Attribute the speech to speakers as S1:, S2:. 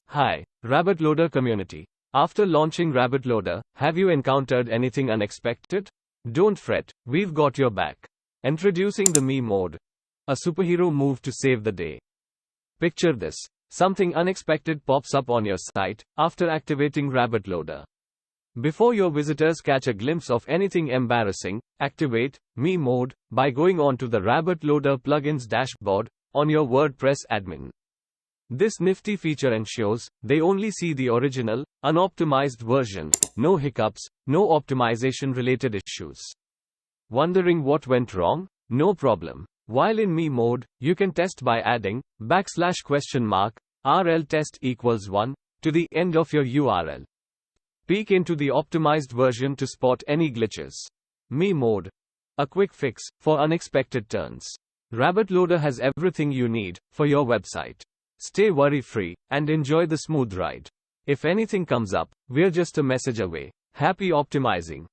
S1: Hi, RabbitLoader community. After launching RabbitLoader, have you encountered anything unexpected? Don't fret, we've got your back. Introducing the Me mode, a superhero move to save the day. Picture this. Something unexpected pops up on your site after activating RabbitLoader. Before your visitors catch a glimpse of anything embarrassing, activate Me mode by going on to the RabbitLoader plugins dashboard on your WordPress admin. This nifty feature ensures they only see the original, unoptimized version. No hiccups, no optimization related issues. Wondering what went wrong? No problem. While in Me mode, you can test by adding !rel test equals 1 to the end of your URL. Peek into the optimized version to spot any glitches. Me mode, a quick fix for unexpected turns. RabbitLoader has everything you need for your website. Stay worry-free and enjoy the smooth ride. If anything comes up, we're just a message away. Happy optimizing.